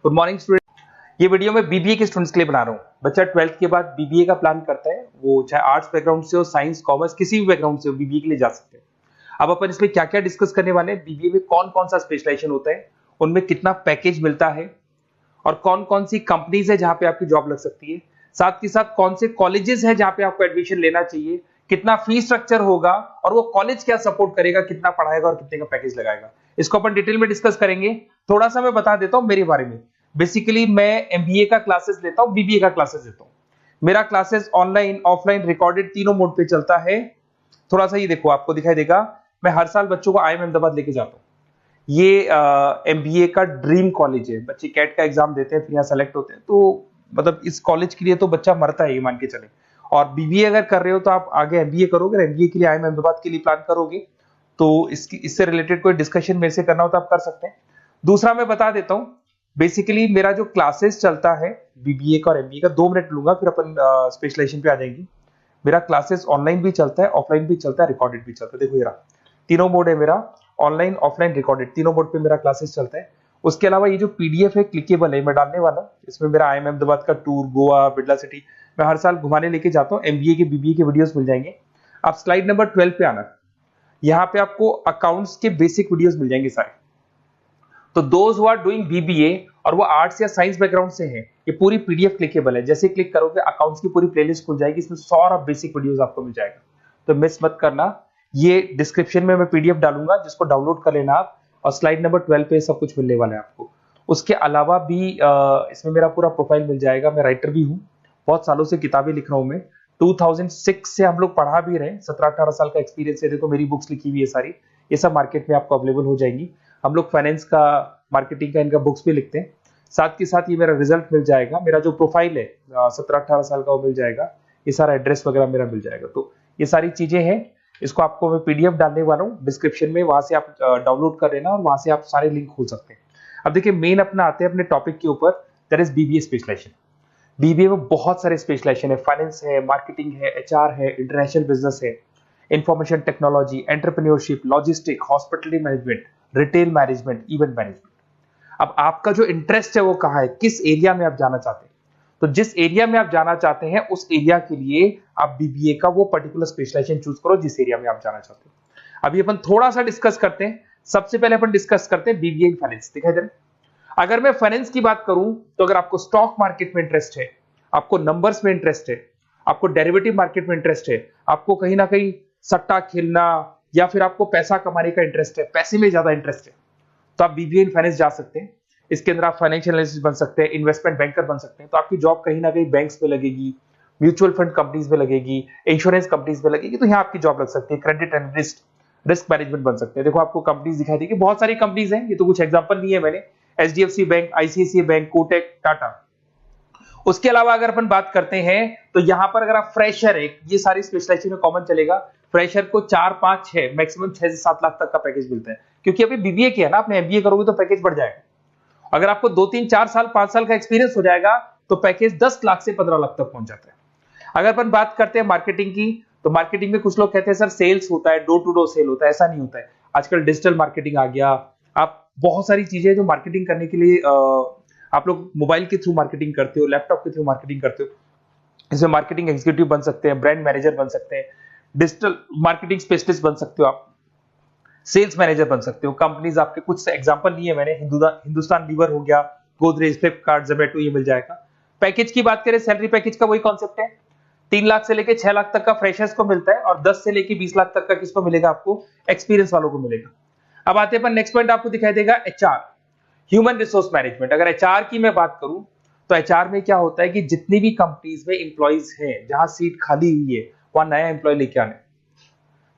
Good morning student. ये video मैं BBA के स्टूडेंट्स के लिए बना रहा हूँ। बच्चा 12th के बाद बीबीए का प्लान करता है, वो चाहे आर्ट्स बैकग्राउंड से हो, साइंस, कॉमर्स, किसी भी बैकग्राउंड से हो, बीबीए के लिए जा सकते हैं। अब अपन इसमें क्या क्या डिस्कस करने वाले हैं, बीबीए में कौन कौन सा स्पेशलाइजेशन होता है, उनमें कितना पैकेज मिलता है और कौन कौन सी कंपनीज है जहां पे आपकी जॉब लग सकती है, साथ ही साथ कौन से कॉलेजेस है जहां पे आपको एडमिशन लेना चाहिए, कितना फी स्ट्रक्चर होगा और वो कॉलेज क्या सपोर्ट करेगा, कितना पढ़ाएगा और कितने का पैकेज लगाएगा, इसको अपन डिटेल में डिस्कस करेंगे। थोड़ा सा मैं बता देता हूं मेरे बारे में। बेसिकली मैं एमबीए का क्लासेस लेता हूं, बीबीए का क्लासेस लेता हूं। मेरा क्लासेस ऑनलाइन, ऑफलाइन, रिकॉर्डेड तीनों मोड पे चलता है। थोड़ा सा ये देखो, आपको दिखाई देगा, मैं हर साल बच्चों को आईएम अहमदाबाद लेके जाता हूँ। ये एमबीए का ड्रीम कॉलेज है। बच्चे कैट का एग्जाम देते हैं, फिर यहाँ सेलेक्ट होते हैं, तो मतलब इस कॉलेज के लिए तो बच्चा मरता है, ये मान के चले। और बीबीए अगर कर रहे हो तो आप आगे एमबीए करोगे, एमबीए के लिए आईएम अहमदाबाद के लिए प्लान करोगे, तो इससे रिलेटेड कोई डिस्कशन मेरे से करना हो तो आप कर सकते हैं। दूसरा मैं बता देता हूँ, बेसिकली मेरा जो क्लासेस चलता है बीबीए का और एमबीए का, 2 मिनट लूंगा फिर अपन स्पेशलाइजेशन पे आ जाएंगे। मेरा क्लासेस ऑनलाइन भी चलता है, ऑफलाइन भी चलता है, रिकॉर्डेड भी चलता है। देखो ये रहा, तीनों मोड है मेरा, ऑनलाइन, ऑफलाइन, रिकॉर्डेड, तीनों मोड पे मेरा क्लासेस चलता है। उसके अलावा ये जो पीडीएफ है क्लिकेबल है, मैं डालने वाला हूँ। इसमें मेरा आईएम अहमदाबाद का टूर, गोवा, बिरला सिटी, मैं हर साल घुमाने लेके जाता हूँ। एमबीए के, बीबीए के वीडियोस मिल जाएंगे। आप स्लाइड नंबर 12 पे आना, यहाँ पे आपको अकाउंट्स के बेसिक वीडियोस मिल जाएंगे सारे। तो those who are doing BBA और वो आर्ट्स या साइंस बैकग्राउंड से हैं, ये पूरी पीडीएफ क्लिकेबल है। जैसे क्लिक करोगे अकाउंट्स की पूरी प्लेलिस्ट खुल जाएगी, इसमें सारा बेसिक वीडियोस आपको मिल जाएगा, तो मिस मत करना। ये डिस्क्रिप्शन में मैं पीडीएफ डालूंगा, जिसको डाउनलोड कर लेना आप, और स्लाइड नंबर 12 पे सब कुछ मिलने वाला है आपको। उसके अलावा भी इसमें मेरा पूरा प्रोफाइल मिल जाएगा। मैं राइटर भी हूँ, बहुत सालों से किताबें लिख रहा हूँ मैं। 2006 से हम लोग पढ़ा भी रहे हैं, 17-18 साल का एक्सपीरियंस है। देखो मेरी बुक्स लिखी हुई है सारी, ये सब मार्केट में आपको अवेलेबल हो जाएंगी। हम लोग फाइनेंस का, मार्केटिंग का, इनका बुक्स भी लिखते हैं। साथ के साथ ये मेरा रिजल्ट मिल जाएगा, मेरा जो प्रोफाइल है 17-18 साल का वो मिल जाएगा, ये सारा एड्रेस वगैरह मेरा मिल जाएगा। तो ये सारी चीजें हैं, इसको आपको मैं पीडीएफ डालने वाला हूँ डिस्क्रिप्शन में, वहां से आप डाउनलोड कर लेना और वहां से आप सारे लिंक खोल सकते हैं। अब देखिए मेन अपना आते हैं अपने टॉपिक के ऊपर, that is BBA specialisation. BBA में बहुत सारे स्पेशलाइजेशन है, फाइनेंस है, मार्केटिंग है, एचआर है, इंटरनेशनल बिजनेस है, information technology, entrepreneurship, logistic, hospitality management, retail management, event management. अब आपका जो इंटरेस्ट है वो कहाँ है, किस एरिया में आप जाना चाहते हैं, तो जिस एरिया में आप जाना चाहते हैं उस एरिया के लिए आप बीबीए का वो पर्टिकुलर स्पेशलाइजेशन चूज करो जिस एरिया में आप जाना चाहते हैं। अभी अपन थोड़ा सा डिस्कस करते हैं। सबसे पहले अपन डिस्कस करते हैं बीबीए इन फाइनेंस। दिखाई दे रहा है? अगर मैं फाइनेंस की बात करूं तो अगर आपको स्टॉक मार्केट में इंटरेस्ट है, आपको नंबर्स में इंटरेस्ट है, आपको डेरिवेटिव मार्केट में इंटरेस्ट है, आपको कहीं ना कहीं सट्टा खेलना या फिर आपको पैसा कमाने का इंटरेस्ट है, पैसे में ज्यादा इंटरेस्ट है, तो आप बीबीए इन फाइनेंस जा सकते हैं। इसके अंदर आप फाइनेंशियल एनालिस्ट बन सकते हैं, इन्वेस्टमेंट बैंकर बन सकते हैं। तो आपकी जॉब कहीं ना कहीं बैंक्स में लगेगी, म्यूचुअल फंड कंपनीज में लगेगी, इंश्योरेंस कंपनीज में लगेगी, तो यहाँ आपकी जॉब लग सकती है। क्रेडिट एनालिस्ट, रिस्क मैनेजमेंट बन सकते हैं। देखो आपको कंपनीज दिखाई देगी, बहुत सारी कंपनीज हैं, ये तो कुछ एग्जांपल नहीं है मैंने, HDFC bank, ICICI bank, Kotak, Tata. उसके अलावा अगर अपन बात करते हैं तो यहां पर अगर आप फ्रेशर है, ये सारी स्पेशलाइजेशन में कॉमन चलेगा, फ्रेशर को 4, 5, 6, मैक्सिमम 6 से 7 लाख तक का पैकेज मिलता है। क्योंकि अभी बीबीए किया ना आपने, एमबीए करोगे तो पैकेज बढ़ जाएगा। अगर आपको 2, 3, 4 साल, 5 साल का एक्सपीरियंस हो जाएगा तो पैकेज 10 लाख से 15 लाख तक पहुंच जाता है। अगर अपन बात करते हैं मार्केटिंग की, तो मार्केटिंग में कुछ लोग कहते हैं सर सेल्स होता है, डोर टू डोर सेल होता है, ऐसा नहीं होता है। आजकल डिजिटल मार्केटिंग आ गया, आप बहुत सारी चीजें जो मार्केटिंग करने के लिए आप लोग मोबाइल के थ्रू मार्केटिंग करते हो, लैपटॉप के थ्रू मार्केटिंग करते हो। इसमें मार्केटिंग एग्जीक्यूटिव बन सकते हैं, ब्रांड मैनेजर बन सकते हैं, डिजिटल मार्केटिंग स्पेशलिस्ट बन सकते हो, आप सेल्स मैनेजर बन सकते हो। कंपनीज आपके कुछ एग्जांपल लिए मैंने, हिंदुस्तान लीवर हो गया, गोदरेज, फ्लिपकार्ट, जोमेटो, ये मिल जाएगा। पैकेज की बात करें, सैलरी पैकेज का वही कॉन्सेप्ट है, 3 लाख से लेके 6 लाख तक का फ्रेशर्स को मिलता है, और 10 से लेके 20 लाख तक का किसको मिलेगा, आपको एक्सपीरियंस वालों को मिलेगा। अब आते हैं नेक्स्ट पॉइंट, आपको दिखाई देगा एचआर, ह्यूमन रिसोर्स मैनेजमेंट। अगर एचआर की मैं बात करूं तो एचआर में क्या होता है कि जितनी भी कंपनीज में इंप्लॉइज हैं, जहां सीट खाली हुई है वहां नया इंप्लॉय लेके आना है।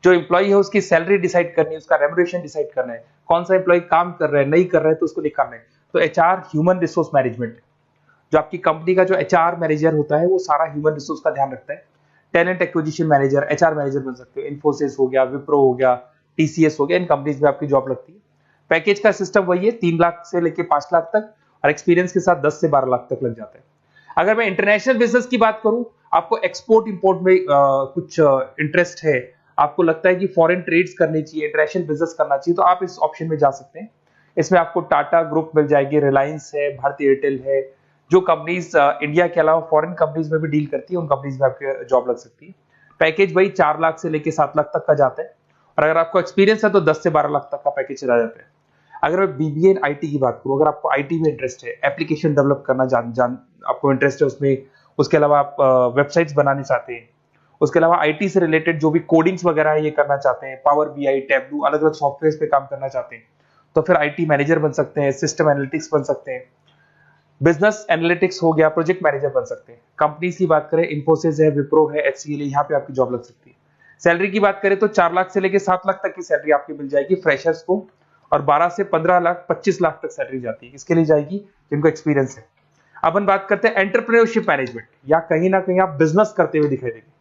जो इंप्लॉय है उसकी सैलरी डिसाइड करनी है, उसका रेम्युनरेशन डिसाइड करना है, कौन सा इंप्लॉय काम कर रहा है, नहीं कर रहा है तो उसको निकालना है। तो एचआर ह्यूमन रिसोर्स मैनेजमेंट, जो आपकी कंपनी का जो एचआर मैनेजर होता है वो सारा ह्यूमन रिसोर्स का ध्यान रखता है। Talent acquisition manager, HR manager बन सकते हो। इन्फोसिस हो गया, विप्रो हो गया, टीसीएस हो गया, इन कंपनीज में आपकी जॉब लगती है। पैकेज का सिस्टम वही है, 3 लाख से लेके 5 लाख तक, और एक्सपीरियंस के साथ 10 से 12 लाख तक लग जाता है। अगर मैं इंटरनेशनल बिजनेस की बात करूं, आपको एक्सपोर्ट इंपोर्ट में कुछ इंटरेस्ट है, आपको लगता है कि फॉरेन ट्रेड्स करनी चाहिए, इंटरनेशनल बिजनेस करना चाहिए, तो आप इस ऑप्शन में जा सकते हैं। इसमें आपको टाटा ग्रुप मिल जाएगी, रिलायंस है, भारतीय एयरटेल है, जो कंपनीज इंडिया के अलावा फॉरेन कंपनीज में भी डील करती है, उन कंपनीज में आपके जॉब लग सकती है। पैकेज वही 4 लाख से लेके 7 लाख तक का जाता है, और अगर आपको एक्सपीरियंस है तो 10 से 12 लाख तक का पैकेज चला जाता है। अगर मैं बीबीए इन आईटी की बात करूं, अगर आपको आईटी में इंटरेस्ट है, एप्लीकेशन डेवलप करना आपको इंटरेस्ट है उसमें, उसके अलावा आप वेबसाइट्स बनाने चाहते हैं, उसके अलावा आईटी से रिलेटेड जो भी कोडिंग्स वगैरह है ये करना चाहते हैं, पावर बीआई, टैबलू, अलग अलग सॉफ्टवेयर पे काम करना चाहते हैं, तो फिर आईटी मैनेजर बन सकते हैं, सिस्टम एनालिटिक्स बन सकते हैं, बिजनेस एनालिटिक्स हो गया, प्रोजेक्ट मैनेजर बन सकते हैं। कंपनीज की बात करें, इन्फोसिस है, विप्रो है, एचसीएल है, यहाँ पे आपकी जॉब लग सकती है। सैलरी की बात करें तो 4 लाख से लेके 7 लाख तक की सैलरी आपकी मिल जाएगी फ्रेशर्स को, और 12 से 15 लाख 25 लाख तक सैलरी जाती है। इसके लिए जाएगी जिनको एक्सपीरियंस है। अपन बात करते हैं एंटरप्रेन्योरशिप मैनेजमेंट, या कहीं ना कहीं आप बिजनेस करते हुए दिखाई देंगे।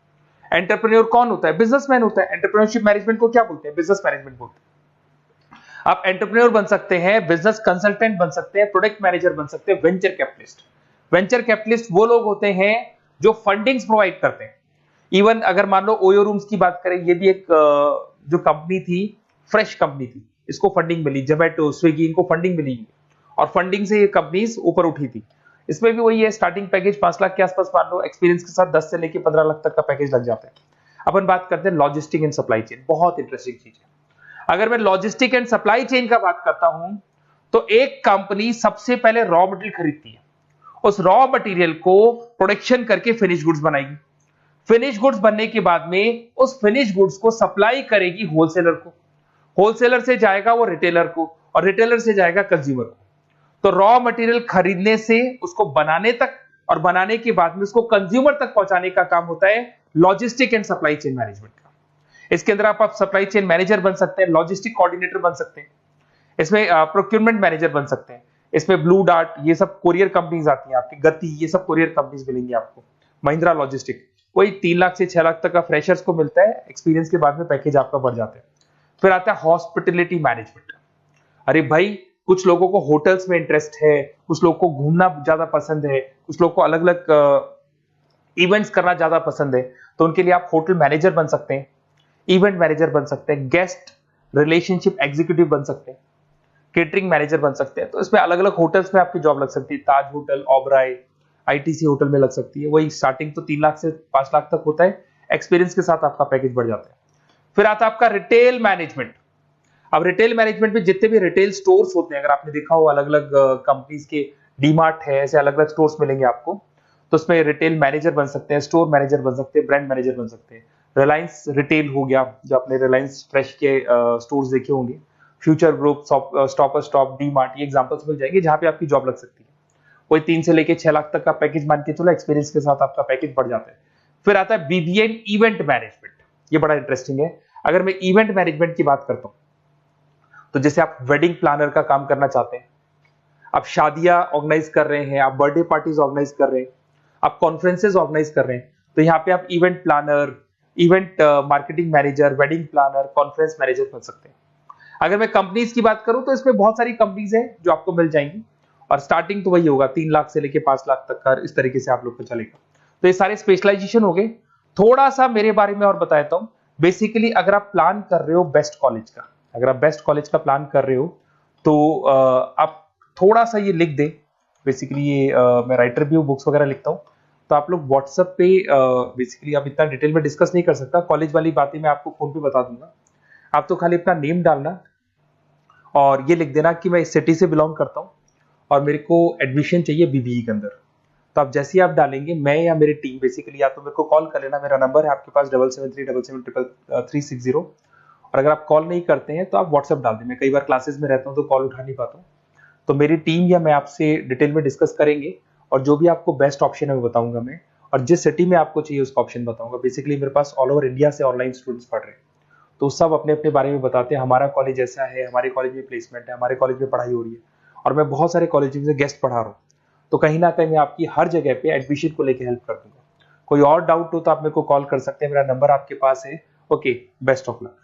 एंटरप्रेन्योर कौन होता है? बिजनेसमैन होता है। एंटरप्रेन्योरशिप मैनेजमेंट को क्या बोलते हैं? बिजनेस मैनेजमेंट बोलते हैं। आप एंटरप्रेन्योर बन सकते हैं, बिजनेस कंसल्टेंट बन सकते हैं, प्रोडक्ट मैनेजर बन सकते हैं, वेंचर कैपिटलिस्ट। वेंचर कैपिटलिस्ट वो लोग होते हैं जो फंडिंग्स प्रोवाइड करते हैं। इवन अगर मान लो ओयो रूम्स की बात करें, ये भी एक जो कंपनी थी, फ्रेश कंपनी थी, इसको फंडिंग मिली, जोमेटो, स्विगी, इनको फंडिंग मिली, और फंडिंग से ये कंपनीज ऊपर उठी थी। इसमें भी वही है, स्टार्टिंग पैकेज 5 लाख के आसपास मान लो, एक्सपीरियंस के साथ 10 से लेके 15 लाख तक का पैकेज लग जाता है। अपन बात करते हैं लॉजिस्टिक एंड सप्लाई चेन, बहुत इंटरेस्टिंग चीज है। अगर मैं लॉजिस्टिक एंड सप्लाई चेन का बात करता हूं, तो एक कंपनी सबसे पहले रॉ मटेरियल खरीदती है, उस रॉ मटेरियल को प्रोडक्शन करके फिनिश गुड्स बनाएगी। फिनिश गुड्स बनने के बाद में उस फिनिश गुड्स को सप्लाई करेगी होलसेलर को, होलसेलर से जाएगा वो रिटेलर को, और रिटेलर से जाएगा कंज्यूमर को। तो रॉ मटेरियल खरीदने से उसको बनाने तक, और बनाने के बाद में उसको कंज्यूमर तक पहुंचाने का काम होता है logistic and supply chain management का। इसके अंदर आप सप्लाई चेन मैनेजर बन सकते हैं, लॉजिस्टिक कोऑर्डिनेटर बन सकते हैं, इसमें प्रोक्योरमेंट मैनेजर बन सकते हैं, इसमें ब्लू डार्ट, ये सब कोरियर कंपनीज आती हैं आपकी, गति, ये सब कोरियर कंपनीज मिलेंगी आपको, महिंद्रा लॉजिस्टिक। वही 3 लाख से 6 लाख तक का फ्रेशर्स को मिलता है, एक्सपीरियंस के बाद में पैकेज आपका बढ़ जाता है। फिर आता है हॉस्पिटलिटी मैनेजमेंट। अरे भाई, कुछ लोगों को होटल्स में इंटरेस्ट है, कुछ लोगों को घूमना ज्यादा पसंद है, कुछ लोगों को अलग अलग इवेंट्स करना ज्यादा पसंद है, तो उनके लिए आप होटल मैनेजर बन सकते हैं, इवेंट मैनेजर बन सकते हैं, गेस्ट रिलेशनशिप एग्जीक्यूटिव बन सकते हैं, केटरिंग मैनेजर बन सकते हैं। तो इसमें अलग अलग होटल्स में आपकी जॉब लग सकती है, ताज होटल, ओबराय, आईटीसी होटल में लग सकती है। वही स्टार्टिंग तो 3 लाख से 5 लाख तक होता है, एक्सपीरियंस के साथ आपका पैकेज बढ़ जाता है। फिर आता है आपका रिटेल मैनेजमेंट। अब रिटेल मैनेजमेंट में जितने भी रिटेल स्टोर्स होते हैं, अगर आपने देखा हो अलग अलग कंपनीज के, डीमार्ट है, ऐसे अलग अलग स्टोर्स मिलेंगे आपको, तो उसमें रिटेल मैनेजर बन सकते हैं, स्टोर मैनेजर बन सकते हैं, ब्रांड मैनेजर बन सकते हैं। रिलायंस रिटेल हो गया, जो आपने रिलायंस फ्रेश के स्टोर्स देखे होंगे, future group, stop stop, DMart, ये एग्जांपल्स मिल जाएंगे जहां पे आपकी जॉब लग सकती है। कोई 3 से लेके 6 लाख तक का पैकेज मान के चलो, एक्सपीरियंस के साथ आपका पैकेज बढ़ जाता है। फिर आता है बीबीए इवेंट मैनेजमेंट, ये बड़ा इंटरेस्टिंग है। अगर मैं इवेंट मैनेजमेंट की बात करता हूं, तो जैसे आप वेडिंग प्लानर का काम करना चाहते हैं, आप शादियां ऑर्गेनाइज कर रहे हैं, आप बर्थडे पार्टीज ऑर्गेनाइज कर रहे हैं, आप कॉन्फ्रेंसेज ऑर्गेनाइज कर रहे हैं, तो यहाँ पे आप event planner, event marketing manager, wedding planner, conference manager बन सकते हैं। अगर मैं कंपनीज की बात करूं, तो इसमें बहुत सारी कंपनीज हैं जो आपको मिल जाएंगी, और स्टार्टिंग तो वही होगा 3 लाख से लेके 5 लाख तक का, इस तरीके से आप लोग को चलेगा। तो ये सारे स्पेशलाइजेशन हो गए। थोड़ा सा मेरे बारे में और बता देता हूं। बेसिकली अगर आप प्लान कर रहे हो बेस्ट कॉलेज का, अगर आप बेस्ट कॉलेज का प्लान कर रहे हो, तो आप थोड़ा सा ये लिख दे। बेसिकली ये मैं राइटर भी हूँ, बुक्स वगैरह लिखता हूँ, तो आप लोग व्हाट्सएप पे, बेसिकली आप इतना डिटेल में डिस्कस नहीं कर सकता, कॉलेज वाली बातें मैं आपको फोन पे बता दूंगा। आप तो खाली अपना नेम डालना और ये लिख देना कि मैं इस सिटी से बिलोंग करता हूँ और मेरे को एडमिशन चाहिए बीबीई के अंदर। तो आप जैसे ही आप डालेंगे, मैं या मेरी टीम बेसिकली, या तो मेरे को कॉल कर लेना, मेरा नंबर है आपके पास 7737733360। और अगर आप कॉल नहीं करते हैं तो आप व्हाट्सएप डाल दें। मैं कई बार क्लासेस में रहता हूँ तो कॉल उठा नहीं पाता हूँ, तो मेरी टीम या मैं आपसे डिटेल में डिस्कस करेंगे, और जो भी आपको बेस्ट ऑप्शन है वो बताऊंगा मैं, और जिस सिटी में आपको चाहिए उसका ऑप्शन बताऊंगा। बेसिकली मेरे पास ऑल ओवर इंडिया से ऑनलाइन स्टूडेंट्स पढ़ रहे हैं, तो सब अपने अपने बारे में बताते हैं, हमारा कॉलेज ऐसा है, हमारे कॉलेज में प्लेसमेंट है, हमारे कॉलेज में पढ़ाई हो रही है, और मैं बहुत सारे कॉलेज में गेस्ट पढ़ा रहा हूँ। तो कहीं ना कहीं मैं आपकी हर जगह पे एडमिशन को लेकर हेल्प कर दूंगा। कोई और डाउट हो तो आप मेरे को कॉल कर सकते हैं, मेरा नंबर आपके पास है। Okay, best of luck.